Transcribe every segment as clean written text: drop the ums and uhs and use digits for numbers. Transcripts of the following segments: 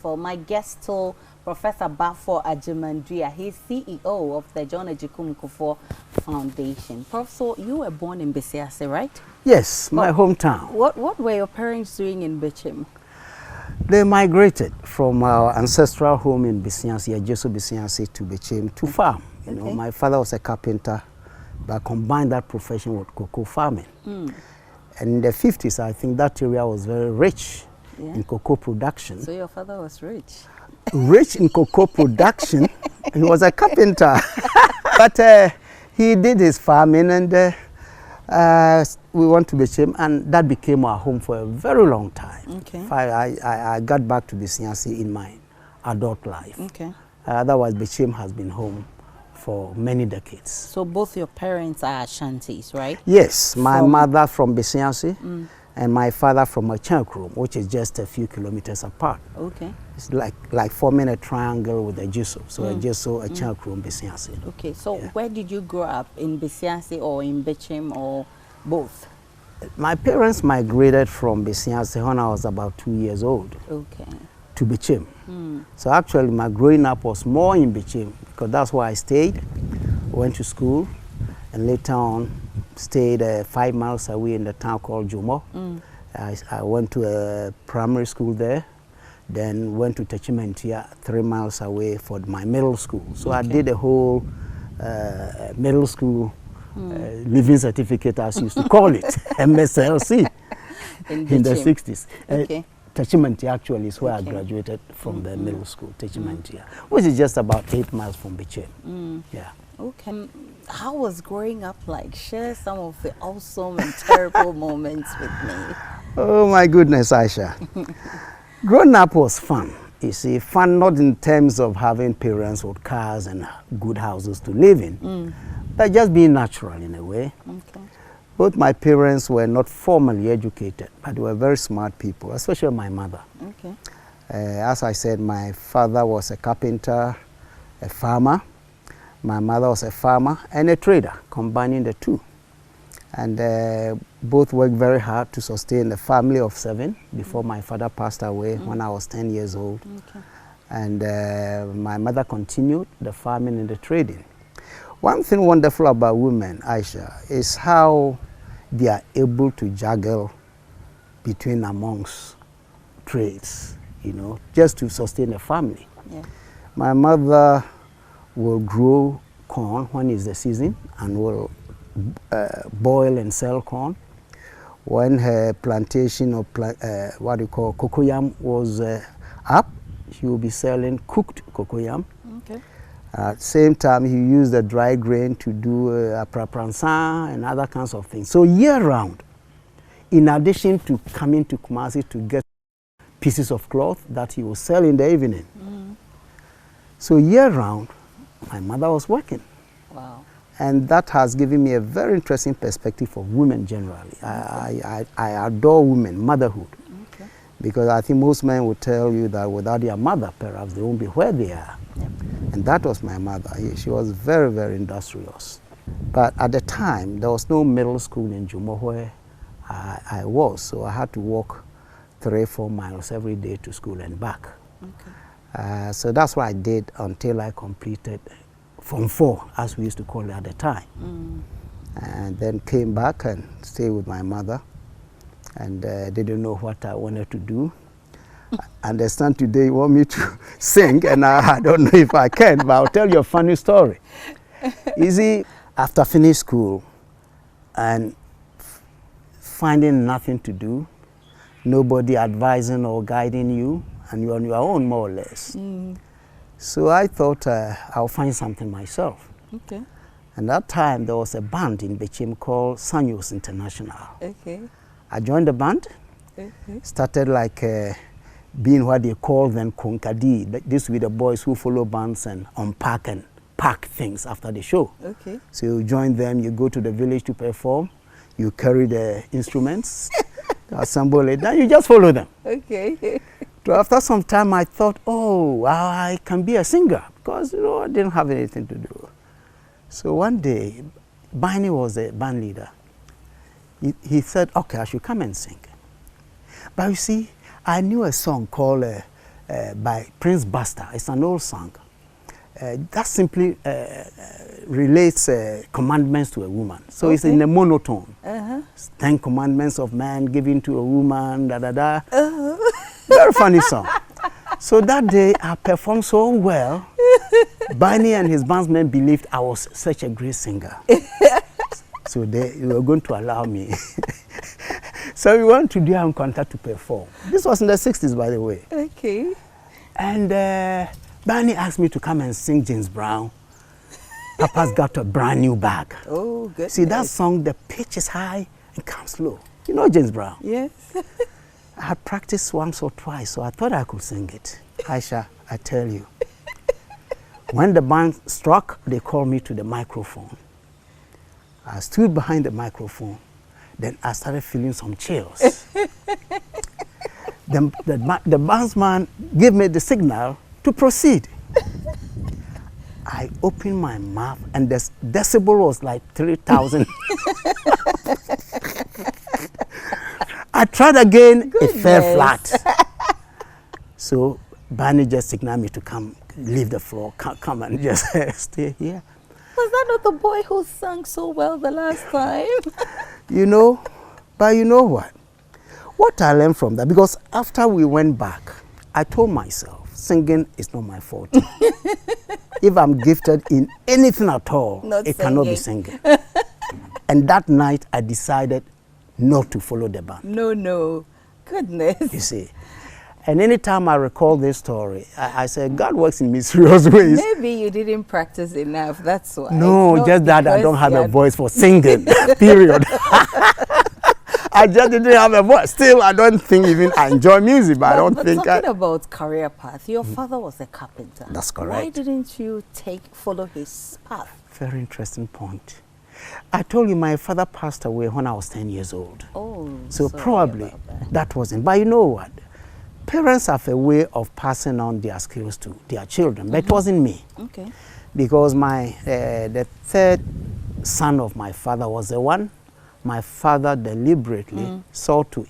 For my guest told Professor Baffour Agyemang Duah, he's CEO of the John Kufour Foundation. Prof, so you were born in Besiase, right? Yes, my hometown. What were your parents doing in Bichim? They migrated from our ancestral home in Besiase, Besiase to Bichim to farm. You know, my father was a carpenter, but combined that profession with cocoa farming. And in the 50s, I think that area was very rich in cocoa production. So your father was rich? Rich in cocoa production. He was a carpenter. But he did his farming, and we went to Bichim, and that became our home for a very long time. Okay. I got back to Besiase in my adult life. Okay. Otherwise, Bichim has been home for many decades. So both your parents are Ashantis, right? Yes, my mother from Besiase and my father from Achankrum, which is just a few kilometers apart. Okay. It's like forming a triangle with a Jiso. So a Jiso, Achankrum, Besiase. Okay, so where did you grow up? In Besiase or in Bichim or both? My parents migrated from Besiase when I was about 2 years old. Okay. To Bichim. So actually my growing up was more in Bichim because that's where I stayed, went to school, and later on stayed 5 miles away in the town called Jumo. I went to a primary school there, then went to Techimentia 3 miles away for my middle school. So I did a whole middle school living certificate, as you used to call it, MSLC, in the 60s. Okay. Techimentia actually is where I graduated from the middle school, Techimentia, which is just about 8 miles from Bichim. Yeah. Okay. How was growing up like? Share some of the awesome and terrible moments with me. Oh my goodness, Aisha. Growing up was fun. You see, fun not in terms of having parents with cars and good houses to live in, but just being natural in a way. Okay. Both my parents were not formally educated, but they were very smart people, especially my mother. Okay. As I said, my father was a carpenter, a farmer. My mother was a farmer and a trader, combining the two. And both worked very hard to sustain a family of 7 before my father passed away when I was 10 years old. Okay. And my mother continued the farming and the trading. One thing wonderful about women, Aisha, is how they are able to juggle between amongst trades, you know, just to sustain a family. Yeah. My mother will grow corn when it's the season and will boil and sell corn. When her plantation of what you call cocoyam was up, she will be selling cooked cocoyam. Okay. At the same time, he used the dry grain to do aprapransan and other kinds of things. So year round, in addition to coming to Kumasi to get pieces of cloth that he will sell in the evening. So year round, my mother was working. Wow. And that has given me a very interesting perspective of women generally. I adore women, motherhood. Okay. Because I think most men will tell you that without their mother, perhaps they won't be where they are. Yep. And that was my mother. She was very, very industrious. But at the time, there was no middle school in Jumo where I was. So I had to walk 3-4 miles every day to school and back. Okay. So that's what I did until I completed Form 4, as we used to call it at the time. And then came back and stayed with my mother. And didn't know what I wanted to do. I understand today you want me to sing, and I don't know if I can, but I'll tell you a funny story. You see, after finishing school and finding nothing to do, nobody advising or guiding you, and you're on your own more or less. So I thought I'll find something myself. Okay. And that time there was a band in Bichim called Sanyos International. Okay. I joined the band, started like being what they call then Konkadi. This with the boys who follow bands and unpack and pack things after the show. Okay. So you join them, you go to the village to perform, you carry the instruments, assemble it, then you just follow them. Okay. So after some time I thought, oh, I can be a singer because, you know, I didn't have anything to do. So one day, Barney was the band leader. He said, okay, I should come and sing. But you see, I knew a song called by Prince Buster. It's an old song. That simply relates commandments to a woman. So it's in a monotone. 10 commandments of man given to a woman, da da da. Very funny song. So that day I performed so well, Barney and his bandsmen believed I was such a great singer. So they were going to allow me. So we went to their contact to perform. This was in the 60s, by the way. Okay. And Barney asked me to come and sing James Brown. Papa's got a brand new bag. Oh, good. See, that song, the pitch is high and comes low. You know James Brown? Yes. I had practiced once or twice, so I thought I could sing it. Aisha, I tell you. When the band struck, they called me to the microphone. I stood behind the microphone. Then I started feeling some chills. The bandsman gave me the signal to proceed. I opened my mouth and the decibel was like 3,000. I tried again, it fell flat. So Barney just signaled me to come, leave the floor, come and just stay here. Was that not the boy who sang so well the last time? You know, but you know what? What I learned from that, because after we went back, I told myself, singing is not my forte. If I'm gifted in anything at all, it cannot be singing. And that night, I decided not to follow the band. No. Goodness. You see. And anytime I recall this story, I said, God works in mysterious ways. Maybe you didn't practice enough, that's why. No, just that I don't have a voice for singing, period. I just didn't have a voice. Still, I don't think even I enjoy music, but I don't think talking about career path, your father was a carpenter. That's correct. Why didn't you follow his path? Very interesting point. I told you my father passed away when I was 10 years old. Oh, so probably that wasn't. But you know what? Parents have a way of passing on their skills to their children, but it wasn't me. Okay. Because the third son of my father was the one my father deliberately sought to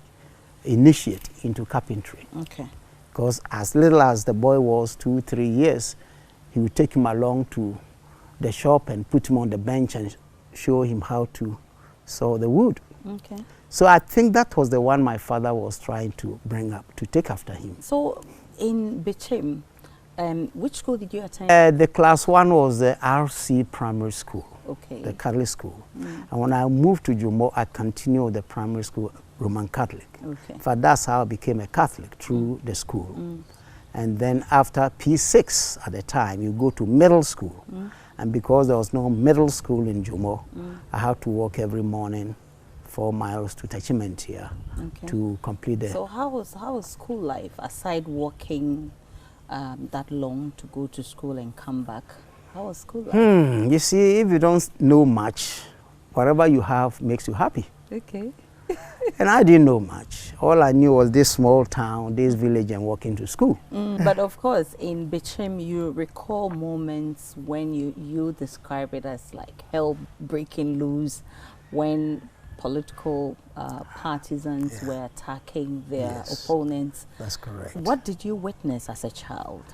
initiate into carpentry. Okay. Because as little as the boy was, 2-3 years, he would take him along to the shop and put him on the bench and show him how to saw the wood. Okay. So I think that was the one my father was trying to bring up, to take after him. So in Bichim, which school did you attend? The class 1 was the RC Primary School, the Catholic school. And when I moved to Jumo, I continued the primary school, Roman Catholic. Okay. In fact, that's how I became a Catholic, through the school. And then after P6 at the time, you go to middle school. And because there was no middle school in Jumo, I had to walk every morning 4 miles to Tachimentia to complete the... So how was school life, aside walking that long to go to school and come back? How was school life? You see, if you don't know much, whatever you have makes you happy. Okay. And I didn't know much. All I knew was this small town, this village, and walking to school. But of course, in Bichim, you recall moments when you describe it as like hell breaking loose, when political partisans were attacking their opponents. That's correct. What did you witness as a child?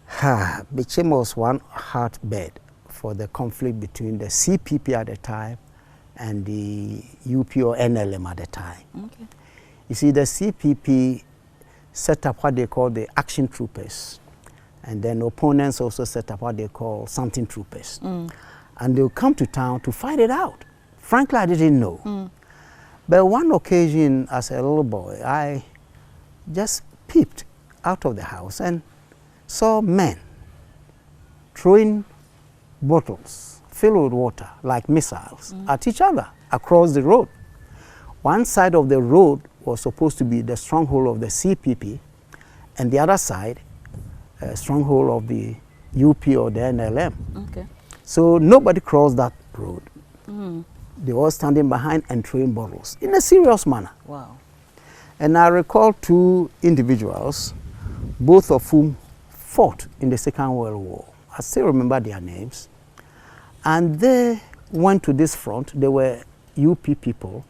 Bichim was one hotbed for the conflict between the CPP at the time and the UP or NLM at the time. Okay. You see, the CPP set up what they call the action troopers, and then opponents also set up what they call something troopers. And they'll come to town to fight it out. Frankly, I didn't know. But one occasion, as a little boy, I just peeped out of the house and saw men throwing bottles filled with water, like missiles, at each other across the road. One side of the road was supposed to be the stronghold of the CPP, and the other side, a stronghold of the UP or the NLM. Okay. So nobody crossed that road. They were standing behind and throwing bottles in a serious manner. Wow. And I recall 2 individuals, both of whom fought in the Second World War. I still remember their names. And they went to this front. They were UP people.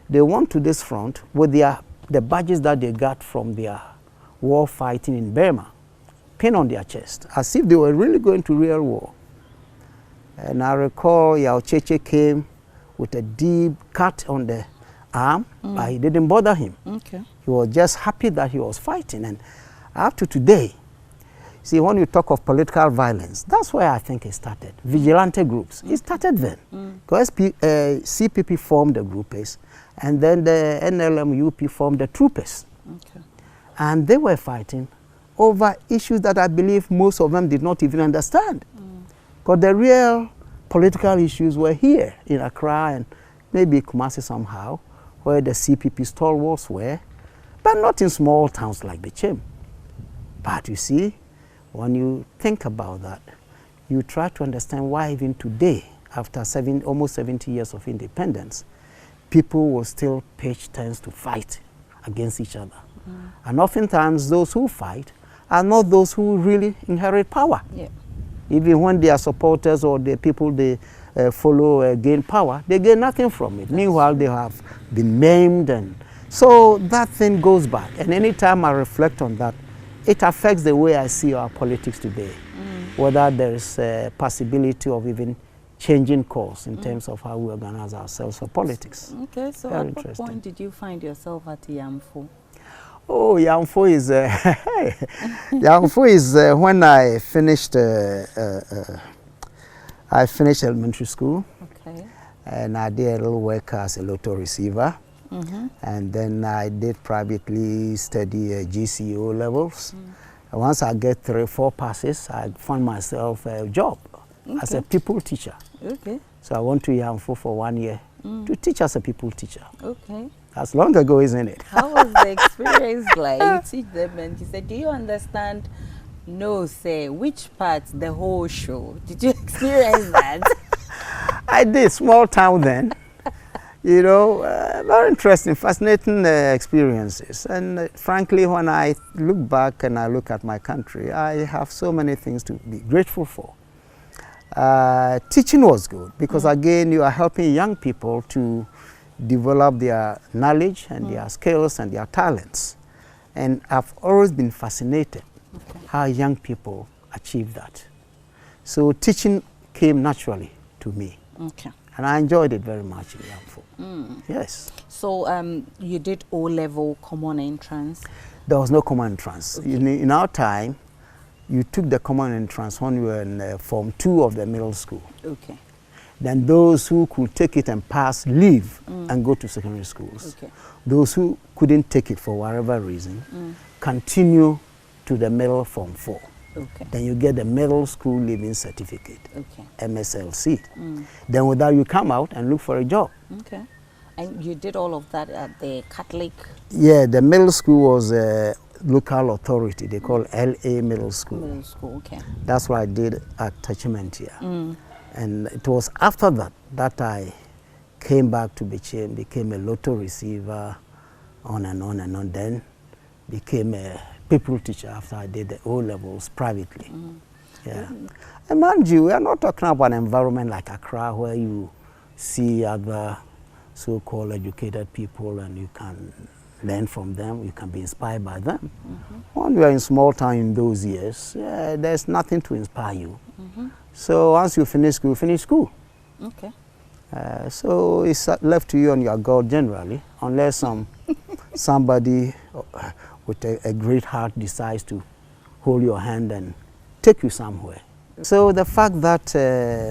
They went to this front with the badges that they got from their war fighting in Burma, pin on their chest, as if they were really going to real war. And I recall Yao Cheche came with a deep cut on the arm, but he didn't bother him. Okay. He was just happy that he was fighting. And up to today, see, when you talk of political violence, that's where I think it started. Vigilante groups, it started then. Because CPP formed the groupers, and then the NLM-UP formed the troopers. Okay. And they were fighting over issues that I believe most of them did not even understand. Because the real political issues were here in Accra and maybe Kumasi somehow, where the CPP stalwarts were, but not in small towns like Bichim. But you see, when you think about that, you try to understand why even today, after almost 70 years of independence, people will still pitch tents to fight against each other. And oftentimes those who fight are not those who really inherit power. Yeah. Even when their supporters or the people they follow gain power, they gain nothing from it. Meanwhile, they have been maimed. And so that thing goes back. And anytime I reflect on that, it affects the way I see our politics today. Whether there is a possibility of even changing course in terms of how we organize ourselves for politics. Okay, so Very at what interesting. point did you find yourself at Yamfo? Oh, Yamfo is Yamfo is when I finished elementary school. Okay. And I did a little work as a lotto receiver. And then I did privately study GCO levels. And once I get 3-4 passes, I found myself a job as a people teacher. Okay. So I went to Yamfo for 1 year to teach as a people teacher. Okay. That's long ago, isn't it? How was the experience like? You teach them and you said, do you understand? No, say, which part, the whole show? Did you experience that? I did, small town then. You know, very interesting, fascinating experiences. And frankly, when I look back and I look at my country, I have so many things to be grateful for. Teaching was good because, again, you are helping young people to develop their knowledge and their skills and their talents. And I've always been fascinated how young people achieve that. So teaching came naturally to me. Okay. And I enjoyed it very much in Yamfo. Yes. So you did O-level common entrance? There was no common entrance. Okay. In our time, you took the common entrance when you were in Form 2 of the middle school. Okay. Then those who could take it and pass leave and go to secondary schools. Okay. Those who couldn't take it for whatever reason continue to the middle Form 4. Okay. Then you get the middle school leaving certificate, MSLC. Then with that you come out and look for a job. Okay. And you did all of that at the Catholic? Yeah, the middle school was a local authority. They call LA Middle School. Middle school, okay. That's what I did at Tachimentia. And it was after that that I came back to Bichim, became a lotto receiver, on and on and on. Then became a people teacher after I did the O-levels privately. Yeah. And mind you, we are not talking about an environment like Accra where you see other so-called educated people and you can learn from them, you can be inspired by them. When you are in small town in those years, there's nothing to inspire you. So once you finish school, you finish school. Okay. So it's left to you and your God generally, unless somebody with a great heart decides to hold your hand and take you somewhere. So the fact that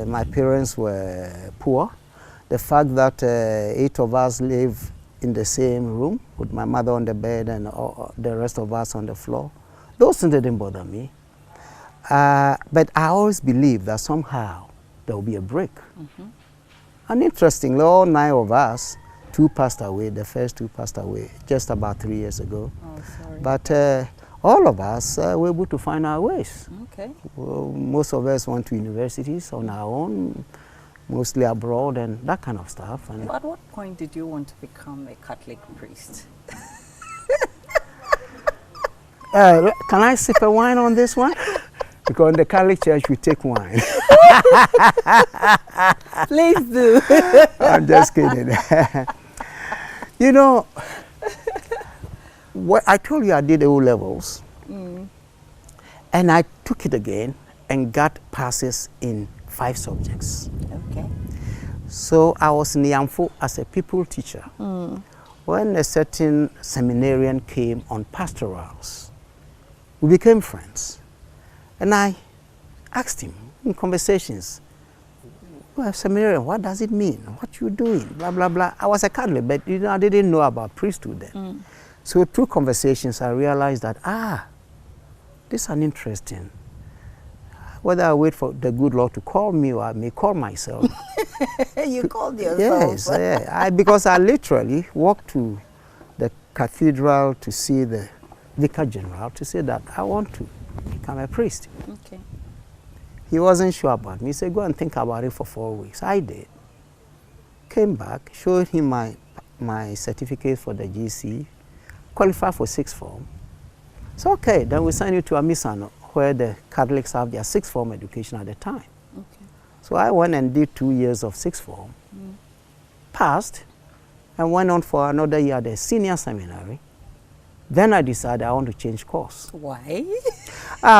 my parents were poor, the fact that 8 of us live in the same room with my mother on the bed and the rest of us on the floor, those things didn't bother me. But I always believed that somehow there will be a break. And interestingly, all 9 of us, 2 passed away, the first 2 passed away just about 3 years ago. Oh, sorry. But all of us were able to find our ways. Okay. Well, most of us went to universities on our own, mostly abroad and that kind of stuff. And at what point did you want to become a Catholic priest? Can I sip a wine on this one? Because in the Catholic Church, we take wine. Please do. I'm just kidding. You know, what I told you I did O levels, and I took it again and got passes in 5 subjects. Okay. So I was in Yamfo as a people teacher. When a certain seminarian came on pastorals, we became friends. And I asked him in conversations, well, seminarian, what does it mean? What you doing? Blah, blah, blah. I was a Catholic, but you know, I didn't know about priesthood then. So through conversations, I realized that, this is an interesting. Whether I wait for the good Lord to call me or I may call myself. You called yourself? Yes, because I literally walked to the cathedral to see the Vicar General to say that I want to become a priest. Okay. He wasn't sure about me. He said, go and think about it for 4 weeks. I did. Came back, showed him my certificate for the GC, qualified for 6th form. So, okay, then we send you to Amisano, where the Catholics have their 6th form education at the time. Okay. So I went and did 2 years of 6th form, passed, and went on for another year at the senior seminary. Then I decided I want to change course. Why?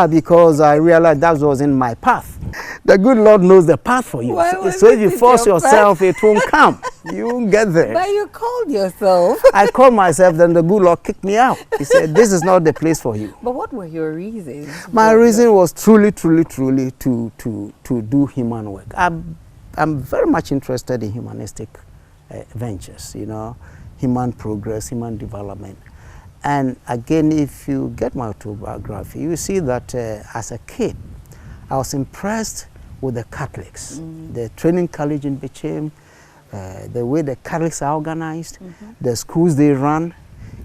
Because I realized that wasn't my path. The good Lord knows the path for you. So if you force yourself, it won't come. You won't get there. But you called yourself. I called myself, then the good Lord kicked me out. He said, this is not the place for you. But what were your reasons? My reason was truly to do human work. I'm very much interested in humanistic ventures, you know, human progress, human development. And again, if you get my autobiography, you see that as a kid, I was impressed with the Catholics, the training college in Bichim, the way the Catholics are organized, the schools they run.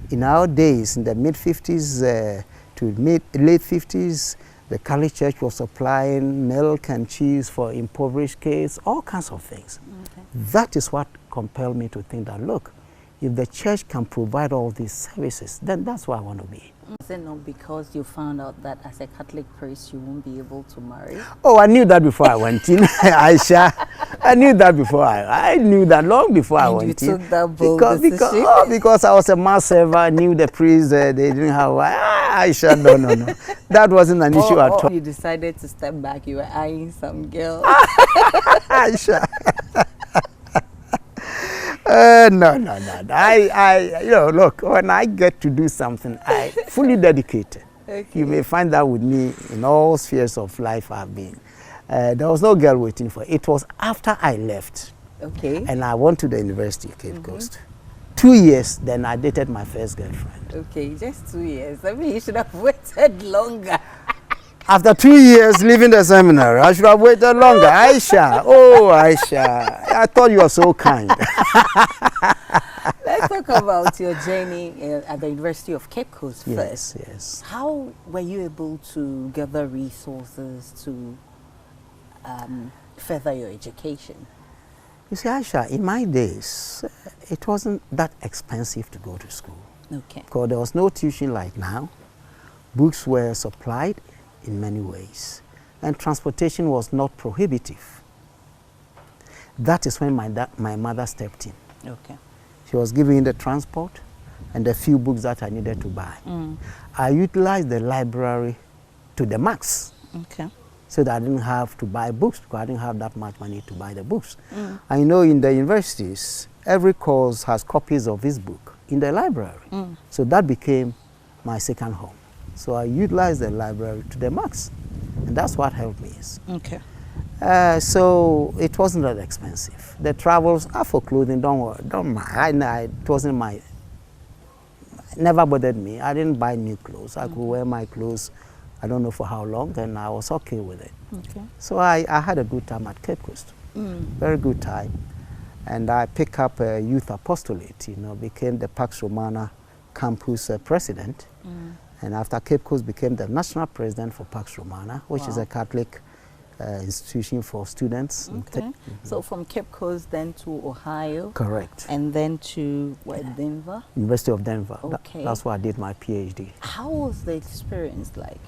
In our days, in the mid-50s to late 50s, the Catholic Church was supplying milk and cheese for impoverished kids, all kinds of things. Okay. That is what compelled me to think that, look, if the church can provide all these services, then that's where I want to be. Is it not because you found out that as a Catholic priest you won't be able to marry? Oh, I knew that before I went in, Aisha. I knew that before. I knew that long before I went in. You took that bold decision? Because I was a mass server, I knew the priest, they didn't have, Aisha, no. That wasn't an issue at all. You decided to step back, you were eyeing some girl. Aisha. No. You know, look, when I get to do something, I fully dedicated. Okay. You may find that with me in all spheres of life I've been. There was no girl waiting for it. It was after I left. Okay. And I went to the University of Cape Coast. 2 years, then I dated my first girlfriend. Okay, just 2 years. I mean, you should have waited longer. After 2 years leaving the seminary, I should have waited longer. Aisha, oh Aisha, I thought you were so kind. Let's talk about your journey at the University of Cape Coast first. Yes. How were you able to gather resources to further your education? You see, Aisha, in my days, it wasn't that expensive to go to school. Okay. Because there was no tuition like now. Books were supplied in many ways, and transportation was not prohibitive. That is when my mother stepped in. Okay. She was giving the transport and the few books that I needed to buy. I utilized the library to the max. Okay. So that I didn't have to buy books because I didn't have that much money to buy the books. I know in the universities, every course has copies of his book in the library. So that became my second home. So I utilized the library to the max, and that's what helped me. Okay. So it wasn't that expensive. The travels are for clothing, don't worry, don't mind. It wasn't never bothered me. I didn't buy new clothes. I could wear my clothes, I don't know for how long, and I was okay with it. Okay. So I had a good time at Cape Coast, very good time. And I picked up a youth apostolate, you know, became the Pax Romana campus president. And after Cape Coast became the national president for Pax Romana, which is a Catholic institution for students. Okay. So from Cape Coast then to Ohio. Correct. And then to Denver? University of Denver. Okay. That's where I did my PhD. How was the experience like?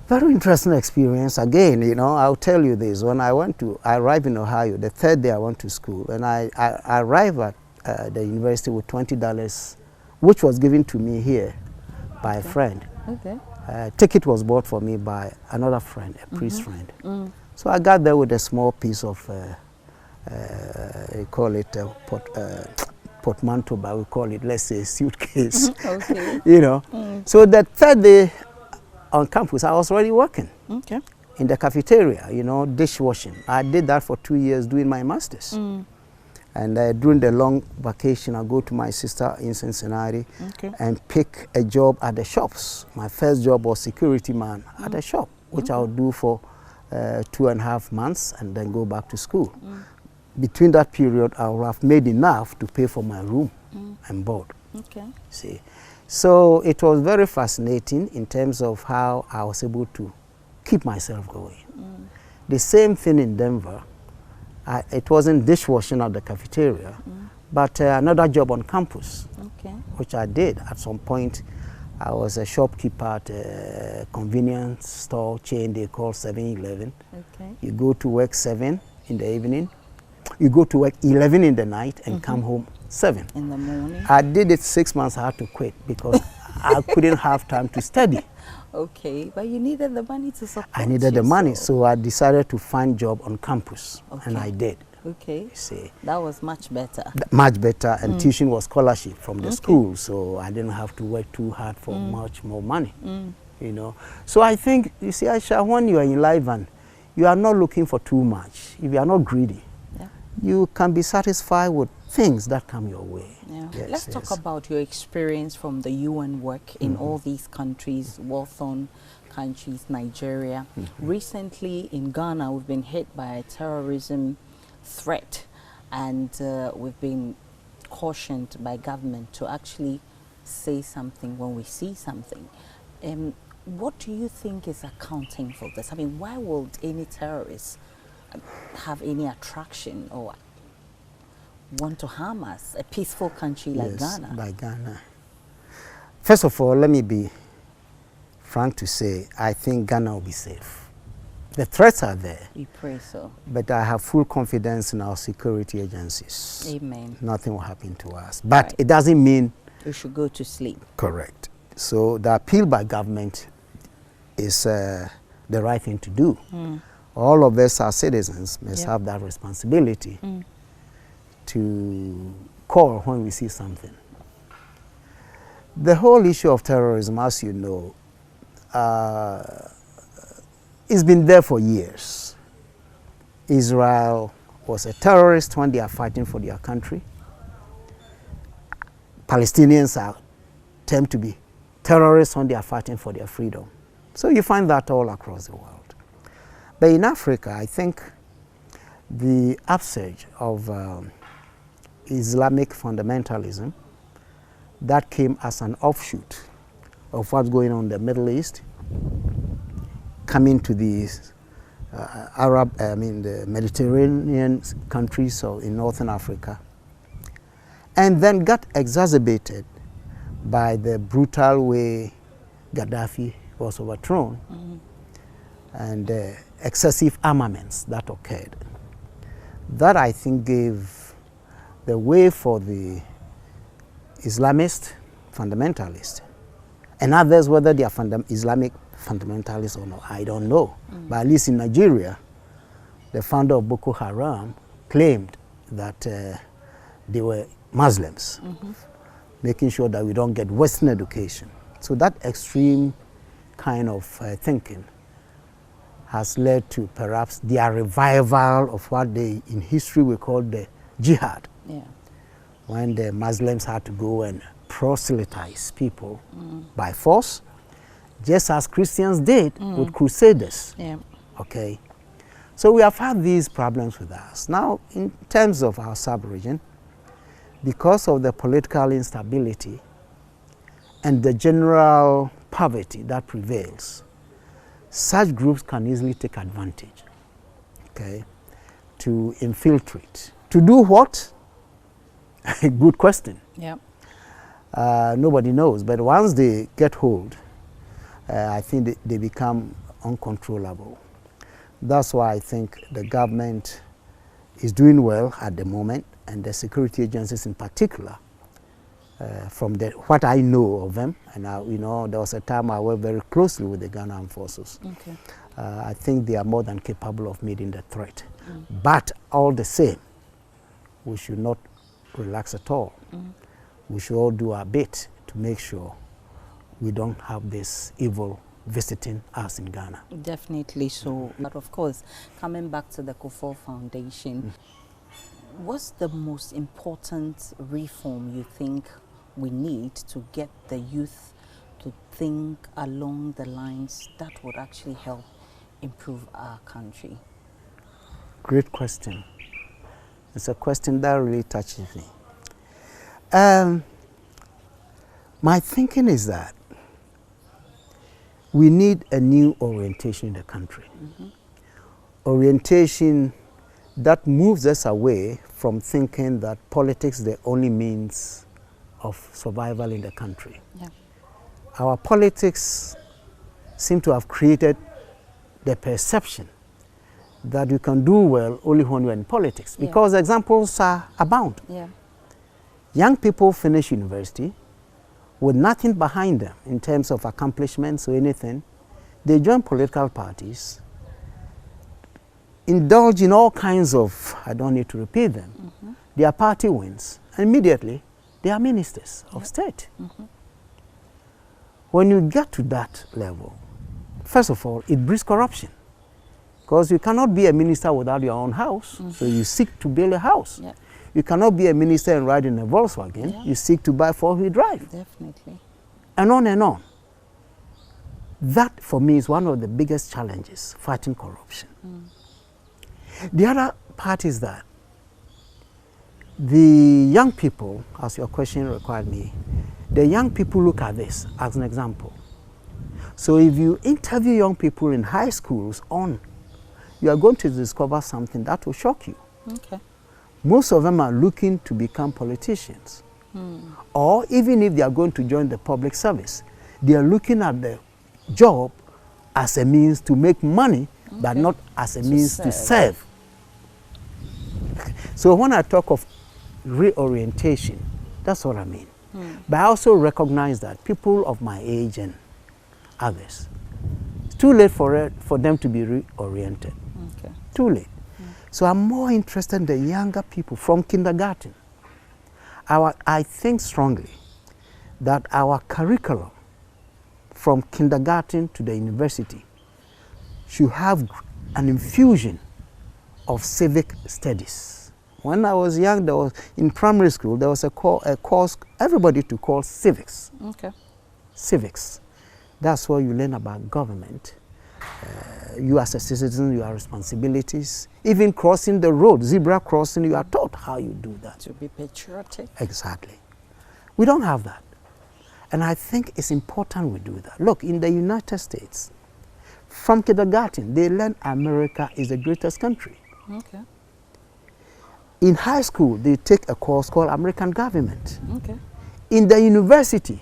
Very interesting experience. Again, you know, I'll tell you this. When I arrived in Ohio, the third day I went to school, and I arrived at the university with $20 which was given to me here by a friend. Okay. Ticket was bought for me by another friend, a priest friend. So I got there with a small piece of, we call it a portmanteau, but we call it, let's say, suitcase. Okay. You know. So the third day on campus, I was already working. Okay. In the cafeteria, you know, dishwashing. I did that for 2 years doing my master's. And during the long vacation, I go to my sister in Cincinnati and pick a job at the shops. My first job was security man at a shop, which I would do for 2.5 months and then go back to school. Between that period, I would have made enough to pay for my room and board. Okay. See, so it was very fascinating in terms of how I was able to keep myself going. The same thing in Denver. It wasn't dishwashing at the cafeteria, but another job on campus, which I did. At some point, I was a shopkeeper at a convenience store chain they call 7-Eleven. Okay. You go to work 7 in the evening. You go to work 11 in the night and come home 7 in the morning. I did it 6 months. I had to quit because I couldn't have time to study. Okay, but you needed the money to support I needed the money, so I decided to find job on campus, and I did. Okay, you see. That was much better. Much better, and tuition was scholarship from the school, so I didn't have to work too hard for much more money, you know. So I think, you see, Aisha, when you are in life and you are not looking for too much, if you are not greedy, you can be satisfied with things that come your way. Yeah. Let's talk about your experience from the UN work in all these countries, war-torn countries, Nigeria. Recently in Ghana, we've been hit by a terrorism threat, and we've been cautioned by government to actually say something when we see something. What do you think is accounting for this? I mean, why would any terrorists have any attraction or want to harm us, a peaceful country like Ghana? Like Ghana. First of all, let me be frank to say, I think Ghana will be safe. The threats are there. We pray so. But I have full confidence in our security agencies. Amen. Nothing will happen to us. But it doesn't mean we should go to sleep. Correct. So the appeal by government is the right thing to do. All of us as citizens must have that responsibility to call when we see something. The whole issue of terrorism, as you know, it's been there for years. Israel was a terrorist when they are fighting for their country. Palestinians tend to be terrorists when they are fighting for their freedom. So you find that all across the world. But in Africa, I think the upsurge of Islamic fundamentalism that came as an offshoot of what's going on in the Middle East, coming to the the Mediterranean countries or in Northern Africa, and then got exacerbated by the brutal way Gaddafi was overthrown and excessive armaments that occurred. That, I think, gave the way for the Islamist fundamentalists and others, whether they are Islamic fundamentalists or not, I don't know. But at least in Nigeria, the founder of Boko Haram claimed that they were Muslims, making sure that we don't get Western education. So that extreme kind of thinking has led to perhaps their revival of what they in history we call the jihad. When the Muslims had to go and proselytize people by force, just as Christians did with crusaders. Okay, so we have had these problems with us. Now, in terms of our sub-region, because of the political instability and the general poverty that prevails, such groups can easily take advantage, okay, to infiltrate. To do what? Good question. Nobody knows, but once they get hold, I think they become uncontrollable. That's why I think the government is doing well at the moment, and the security agencies in particular from what I know of them. And you know, there was a time I worked very closely with the Ghana Armed Forces. Okay. I think they are more than capable of meeting the threat. But all the same, we should not relax at all. We should all do our bit to make sure we don't have this evil visiting us in Ghana. Definitely so. But of course, coming back to the Kufour Foundation, what's the most important reform you think we need to get the youth to think along the lines that would actually help improve our country? Great question. It's a question that really touches me. My thinking is that we need a new orientation in the country. Orientation that moves us away from thinking that politics is the only means of survival in the country. Yeah. Our politics seem to have created the perception that you can do well only when you're in politics, because examples are abound. Yeah. Young people finish university with nothing behind them in terms of accomplishments or anything. They join political parties, indulge in all kinds of, I don't need to repeat them, their party wins, and immediately they are ministers of state. When you get to that level, first of all, it breeds corruption, because you cannot be a minister without your own house, so you seek to build a house. Yeah. You cannot be a minister and ride in a Volkswagen. You seek to buy four-wheel drive. Definitely. And on and on. That, for me, is one of the biggest challenges, fighting corruption. The other part is that the young people, as your question required me, the young people look at this as an example. So if you interview young people in high schools you are going to discover something that will shock you. Okay. Most of them are looking to become politicians. Or even if they are going to join the public service, they are looking at the job as a means to make money, but not as a means to serve. So when I talk of reorientation, that's what I mean. But I also recognize that people of my age and others, it's too late for them to be reoriented. Okay. Too late. So I'm more interested in the younger people from kindergarten. I think strongly that our curriculum from kindergarten to the university should have an infusion of civic studies. When I was young, in primary school, there was a course everybody to call civics. Okay. Civics. That's where you learn about government. You as a citizen, your responsibilities. Even crossing the road, zebra crossing, you are taught how you do that. To be patriotic. Exactly. We don't have that. And I think it's important we do that. Look, in the United States, from kindergarten, they learn America is the greatest country. Okay. In high school, they take a course called American Government. Okay. In the university,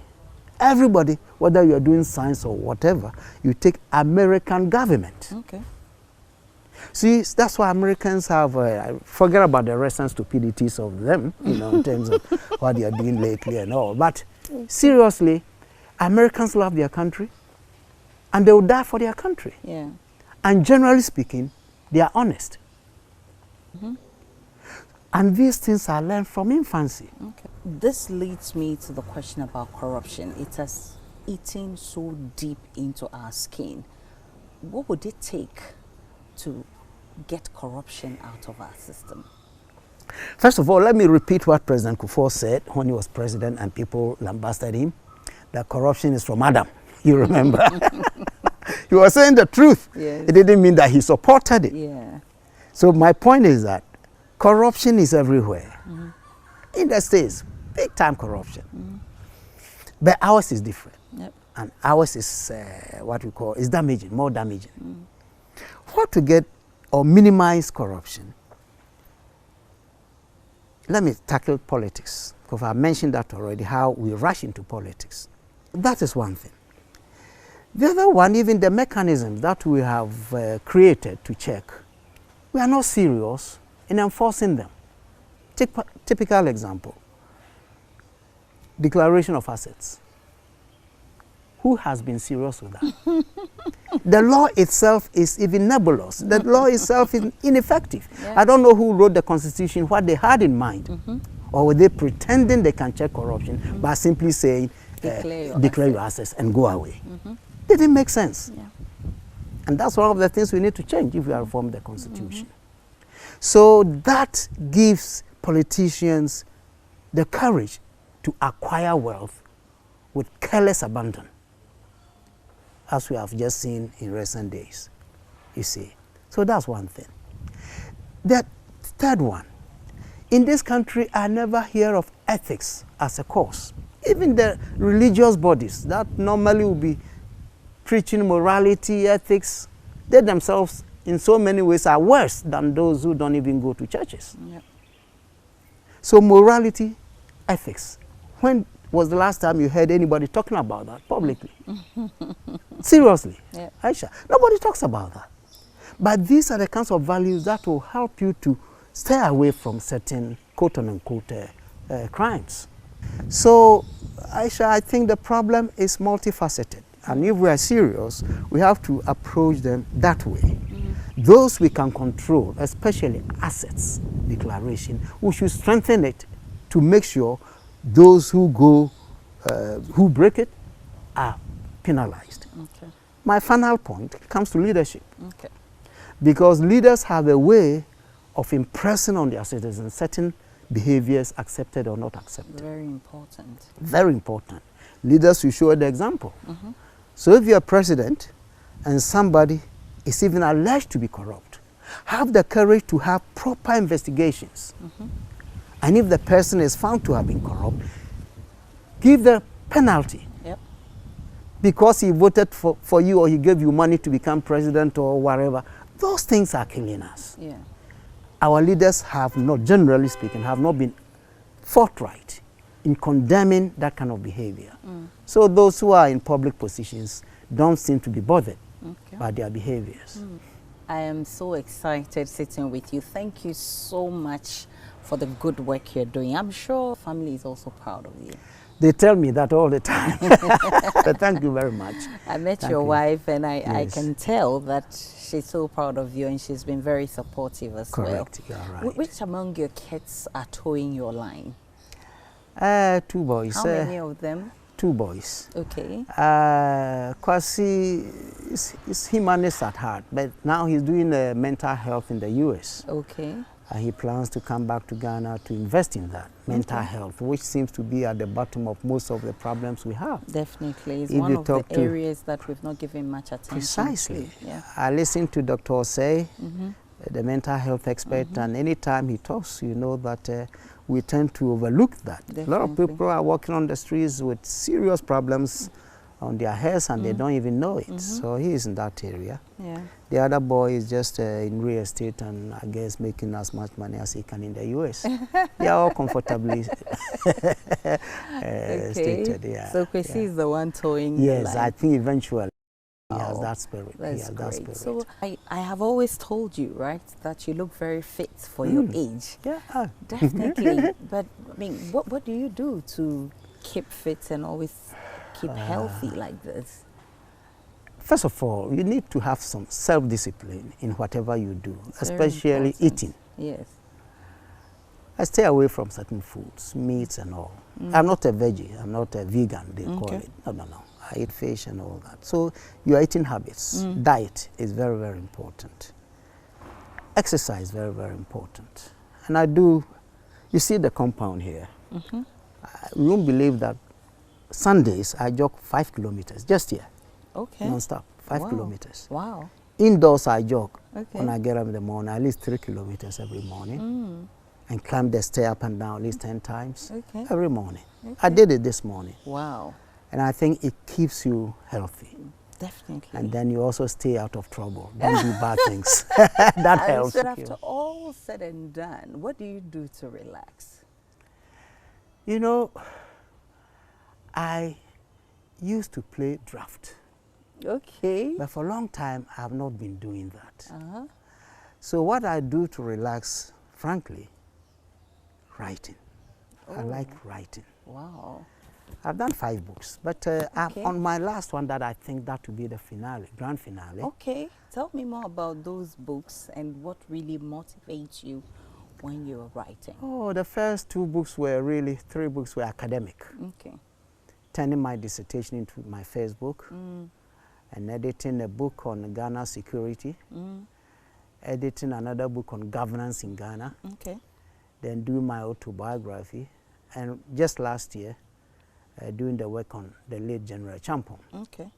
everybody, whether you are doing science or whatever, you take American Government. Okay. See, that's why Americans have, forget about the recent stupidities of them, you know, in terms of what they are doing lately and all. But seriously, Americans love their country, and they will die for their country. Yeah. And generally speaking, they are honest. And these things are learned from infancy. Okay. This leads me to the question about corruption. It has eaten so deep into our skin. What would it take to get corruption out of our system? First of all, let me repeat what President Kufour said when he was president and people lambasted him, that corruption is from Adam. You remember? He was saying the truth. Yes. It didn't mean that he supported it. Yeah. So my point is that corruption is everywhere. In the States, big time corruption. But ours is different. Yep. And ours is what we call, is damaging, more damaging. How to get or minimize corruption? Let me tackle politics, because I mentioned that already, how we rush into politics. That is one thing. The other one, even the mechanisms that we have created to check, we are not serious in enforcing them. Typical example. declaration of assets. Who has been serious with that? The law itself is even nebulous. The law itself is ineffective. Yeah. I don't know who wrote the Constitution, what they had in mind. Or were they pretending they can check corruption by simply saying, declare your assets and go away. Didn't make sense. Yeah. And that's one of the things we need to change if we are reforming the Constitution. So that gives politicians the courage to acquire wealth with careless abandon, as we have just seen in recent days, you see. So that's one thing. The third one, in this country, I never hear of ethics as a cause. Even the religious bodies that normally will be preaching morality, ethics, they themselves in so many ways are worse than those who don't even go to churches. Yep. So morality, ethics. When was the last time you heard anybody talking about that publicly? Seriously, Yep. Aisha, nobody talks about that. But these are the kinds of values that will help you to stay away from certain quote-unquote crimes. So, Aisha, I think the problem is multifaceted. And if we are serious, we have to approach them that way. Those we can control, especially assets declaration, we should strengthen it to make sure those who go, who break it, are penalized. Okay. My final point comes to leadership. Okay. Because leaders have a way of impressing on their citizens certain behaviors accepted or not accepted. Very important. Very important. Leaders should show the example. So if you're president and somebody is even alleged to be corrupt, have the courage to have proper investigations. And if the person is found to have been corrupt, give the penalty. Yep. Because he voted for you or he gave you money to become president or whatever. Those things are killing us. Yeah. Our leaders have not, generally speaking, have not been forthright in condemning that kind of behavior. So those who are in public positions don't seem to be bothered by their behaviors. I am so excited sitting with you. Thank you so much for the good work you're doing. I'm sure family is also proud of you. They tell me that all the time. But thank you very much. I met Thank your you. wife and I Yes. can tell that she's so proud of you and she's been very supportive as Correct, well. you're right. Which among your kids are towing your line? 2 boys. How many of them? 2 boys. Okay. Kwasi is humanist at heart, but now he's doing mental health in the US. Okay. He plans to come back to Ghana to invest in that, mental health, which seems to be at the bottom of most of the problems we have. Definitely. It's If one you of the talk to- areas that we've not given much attention Precisely. to. Yeah. I listen to Dr. Osei, the mental health expert, and anytime he talks, you know that we tend to overlook that. A lot of Definitely. people are walking on the streets with serious problems on their heads and they don't even know it. So he is in that area. Yeah. The other boy is just in real estate and I guess making as much money as he can in the US. They are all comfortably stated. Yeah. So Kwesi is the one towing the Yes, line. I think eventually he has Wow. that spirit. He That's has that great. spirit. So I have always told you, right, that you look very fit for your age. Yeah. Definitely. But I mean, what do you do to keep fit and always keep healthy like this? First of all, you need to have some self-discipline in whatever you do, It's very especially important. eating. Yes. I stay away from certain foods, meats and all. I'm not a veggie, I'm not a vegan, they call Okay. it. No. I eat fish and all that. So your eating habits, diet is very, very important. Exercise, very, very important. And I do, you see the compound here. You won't believe that Sundays I jog 5 kilometers, just here, Okay. non-stop, 5 Wow. kilometers. Wow. Indoors I jog Okay. when I get up in the morning, at least 3 kilometers every morning. And climb the stair up and down at least 10 times Okay. every morning. I did it this morning. Wow. And I think it keeps you healthy. Definitely. And then you also stay out of trouble. Don't do bad things. That And helps. so you. after all said and done, what do you do to relax? You know, I used to play draft. Okay. But for a long time, I have not been doing that. Uh-huh. So what I do to relax, frankly, writing. I like writing. Wow. I've done 5 books, but on my last one that I think that will be the finale, grand finale. Okay, tell me more about those books and what really motivates you when you're writing. Oh, the first 2 books were really, 3 books were academic. Okay. Turning my dissertation into my first book, and editing a book on Ghana security, editing another book on governance in Ghana, then doing my autobiography, and just last year, doing the work on the late General Champon. Okay.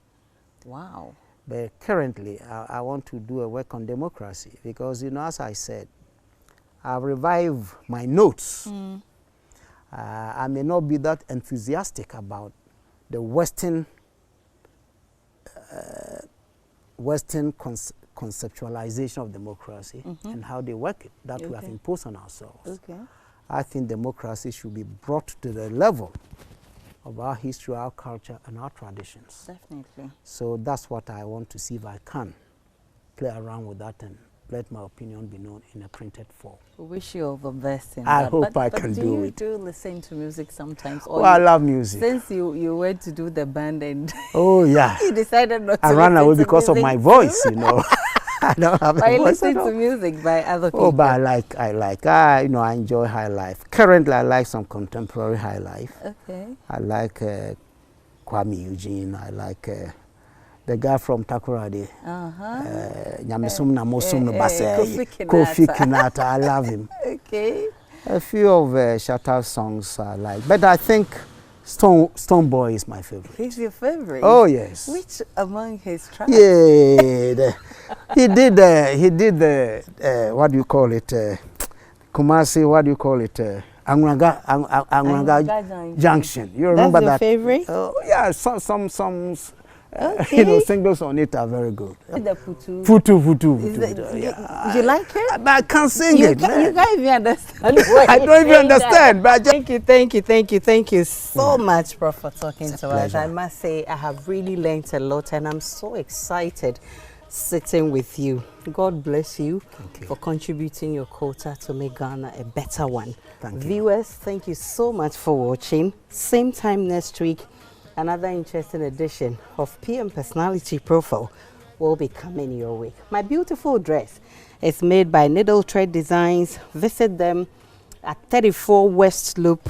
Wow. But currently, I want to do a work on democracy because, you know, as I said, I've revived my notes. I may not be that enthusiastic about the Western conceptualization of democracy and how they work it, that we have imposed on ourselves. Okay. I think democracy should be brought to the level of our history, our culture, and our traditions. Definitely. So that's what I want to see if I can play around with that and let my opinion be known in a printed form. We wish you all the best in I that. hope I can do it. Do you listen to music sometimes? Or Well, I love music. Since you went to do the band and oh yeah, you decided not to I ran away because of music. my voice, you know. I don't have I a voice listen at all. to music by other people. Oh, but you know, I enjoy high life. Currently, I like some contemporary high life. Okay. I like Kwame Eugene. I like the guy from Takoradi. Nyamesum Namosum Nobase. Kofi Kinata. I love him. Okay. A few of Shatta songs I like. But I think Stone Boy is my favorite. He's your favorite? Oh, yes. Which among his tracks? Yeah. He did the, what do you call it? Kumasi, what do you call it? Angwanga Junction. You remember that? That's your favorite? Yeah, some you know, singles on it are very good. The Futu. Futu. You like it? I can't sing it. You can't even understand. I don't even understand. But Thank you so much, Prof, for talking to us. I must say, I have really learned a lot, and I'm so excited sitting with you. God bless you for contributing your quota to make Ghana a better one. Thank you. Viewers, thank you so much for watching. Same time next week, another interesting edition of PM Personality Profile will be coming your way. My beautiful dress is made by Needle Thread Designs. Visit them at 34 West Loop,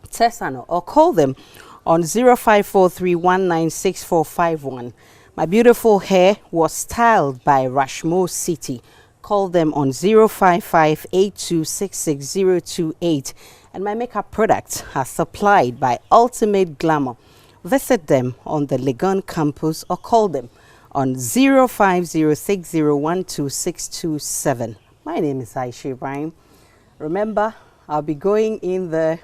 Tesano, or call them on 0543196451. My beautiful hair was styled by Rashmo City. Call them on 05582666028. And my makeup products are supplied by Ultimate Glamour. Visit them on the Legon campus or call them on 0506012627. My name is Aisha Ibrahim. Remember, I'll be going in there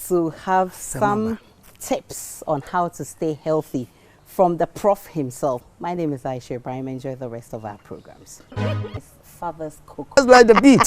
to have some tips on how to stay healthy from the Prof himself. My name is Aisha Ibrahim. Enjoy the rest of our programs. It's Father's Cook. Just like the beat.